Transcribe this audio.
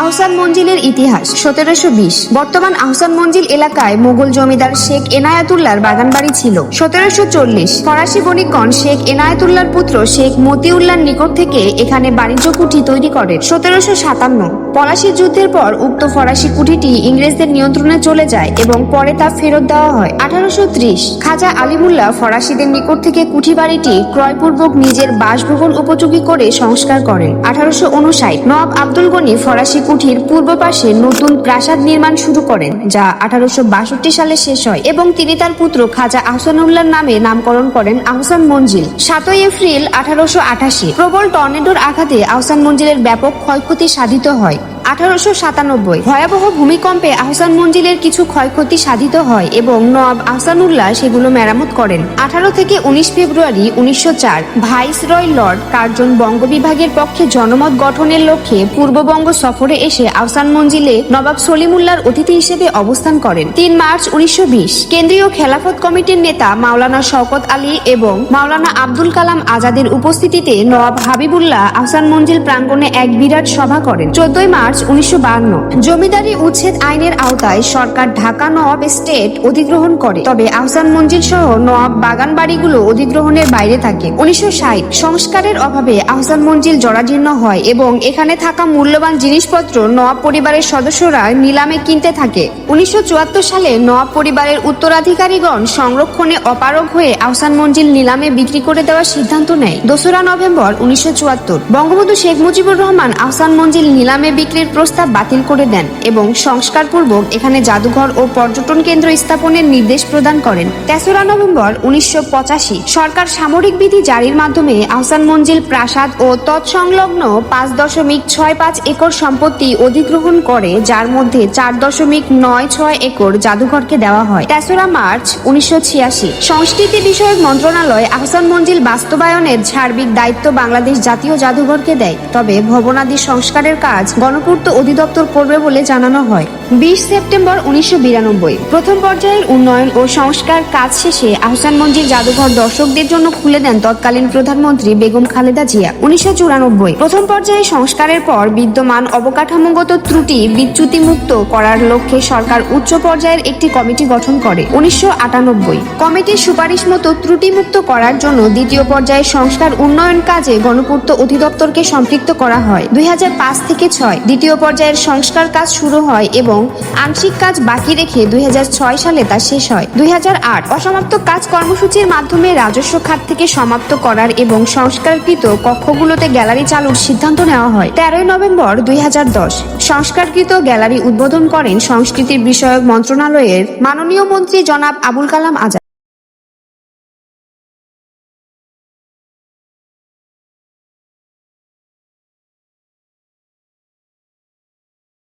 আহসান মঞ্জিলের ইতিহাস 1720। বর্তমান আহসান মঞ্জিল এলাকায় মোগল জমিদার শেখ এনায়েতুল্লাহর বাগানবাড়ি ছিল। 1740 ফরাসি বণিকগণ শেখ এনায়েতুল্লাহর পুত্র শেখ মতিউল্লাহর নিকট থেকে এখানে বাণিজ্য কুঠি তৈরি করেন। 1757 পলাশী যুদ্ধের পর উক্ত ফরাসি কুঠিটি ইংরেজদের নিয়ন্ত্রণে চলে যায় এবং পরে তা ফেরত দেওয়া হয়। 1830 খাজা আলিমুল্লাহ ফরাসিদের নিকট থেকে কুঠি বাড়িটি ক্রয়পূর্বক নিজের বাসভবন উপযোগী করে সংস্কার করেন। 1859 নবাব আব্দুল গনি ফরাসি কুঠির পূর্ব পাশে নতুন প্রাসাদ নির্মাণ শুরু করেন, যা 1862 সালে শেষ হয় এবং তিনি তার পুত্র খাজা আহসানুল্লাহর নামে নামকরণ করেন আহসান মঞ্জিল। 7 এপ্রিল 1888 প্রবল টর্নেডোর আঘাতে আহসান মঞ্জিলের ব্যাপক ক্ষয়ক্ষতি সাধিত হয়। 1897 ভয়াবহ ভূমিকম্পে আহসান মঞ্জিলের কিছু ক্ষয়ক্ষতি সাধিত হয় এবং নওয়াব আহসানুল্লাহ সেগুলো মেরামত করেন। 18 থেকে 19 ফেব্রুয়ারি 1904 ভাইসরয় লর্ড কার্জন বঙ্গবিভাগের পক্ষে জনমত গঠনের লক্ষ্যে পূর্ববঙ্গ সফরে এসে আহসান মঞ্জিলে নবাব সলিমুল্লাহর অতিথি হিসেবে অবস্থান করেন। 3 মার্চ 1920 কেন্দ্রীয় খেলাফত কমিটির নেতা মাওলানা শওকত আলী এবং মাওলানা আব্দুল কালাম আজাদের উপস্থিতিতে নওয়াব হাবিবুল্লাহ আহসান মঞ্জিল প্রাঙ্গণে এক বিরাট সভা করেন। 14 মার্চ 1952 জমিদারি উচ্ছেদ আইনের আওতায় সরকার ঢাকা নওয়াব এস্টেট অধিগ্রহণ করে, তবে আহসান মঞ্জিল সহ নওয়াব বাগান বাড়িগুলো অধিগ্রহণের বাইরে থাকে। 1960 সংস্কারের অভাবে আহসান মঞ্জিল জরাজীর্ণ হয় এবং এখানে থাকা মূল্যবান জিনিসপত্র নওয়াব পরিবারের সদস্যরা নিলামে কিনতে থাকে। 1974 সালে নওয়াব পরিবারের উত্তরাধিকারীগণ সংরক্ষণে অপারগ হয়ে আহসান মঞ্জিল নিলামে বিক্রি করে দেওয়ার সিদ্ধান্ত নেয়। 2 নভেম্বর 1974 বঙ্গবন্ধু শেখ মুজিবুর রহমান আহসান মঞ্জিল নিলামে বিক্রির প্রস্তাব বাতিল করে দেন এবং সংস্কারপূর্বক এখানে জাদুঘর ও পর্যটন কেন্দ্র স্থাপনের নির্দেশ প্রদান করেন। 3 নভেম্বর 1985 সরকার সামরিক বিধি জারির মাধ্যমে আহসান মঞ্জিল প্রাসাদ ও তৎসংলগ্ন 5.65 একর সম্পত্তি অধিগ্রহণ করে, যার মধ্যে 4.96 একর জাদুঘরকে দেওয়া হয়। 3 মার্চ 1986 সংস্কৃতি বিষয়ক মন্ত্রণালয় আহসান মঞ্জিল বাস্তবায়নের সার্বিক দায়িত্ব বাংলাদেশ জাতীয় জাদুঘরকে দেয়, তবে ভবনাদি সংস্কারের কাজ গণপূর্ত অধিদপ্তর করবে বলে জানানো হয়। 20 সেপ্টেম্বর 1992 প্রথম পর্যায়ের উন্নয়ন ও সংস্কার কাজ শেষে আহসান মঞ্জিল জাদুঘর দর্শকদের জন্য খুলে দেন তৎকালীন প্রধানমন্ত্রী বেগম খালেদা জিয়া। 1994 প্রথম পর্যায়ে সংস্কারের পর বিদ্যমান অবকাঠামোগত ত্রুটি বিচ্যুতিমুক্ত করার লক্ষ্যে সরকার উচ্চ পর্যায়ের একটি কমিটি গঠন করে। 1998 কমিটির সুপারিশ মতো ত্রুটিমুক্ত করার জন্য দ্বিতীয় পর্যায়ে সংস্কার উন্নয়ন কাজে গণপূর্ত অধিদপ্তরকে সম্পৃক্ত করা হয়। 2005 থেকে 6 দ্বিতীয় পর্যায়ের সংস্কার কাজ শুরু হয় এবং আংশিক কাজ বাকি রেখে 2006 সালে তা শেষ হয়। 2008 অসমাপ্ত কাজ কর্মসূচির মাধ্যমে রাজস্ব খাত থেকে সমাপ্ত করার এবং সংস্কারকৃত কক্ষগুলোতে গ্যালারি চালুর সিদ্ধান্ত নেওয়া হয়। 13 নভেম্বর 2010 সংস্কারকৃত গ্যালারি উদ্বোধন করেন সংস্কৃতি বিষয়ক মন্ত্রণালয়ের মাননীয় মন্ত্রী জনাব আবুল কালাম আজাদ।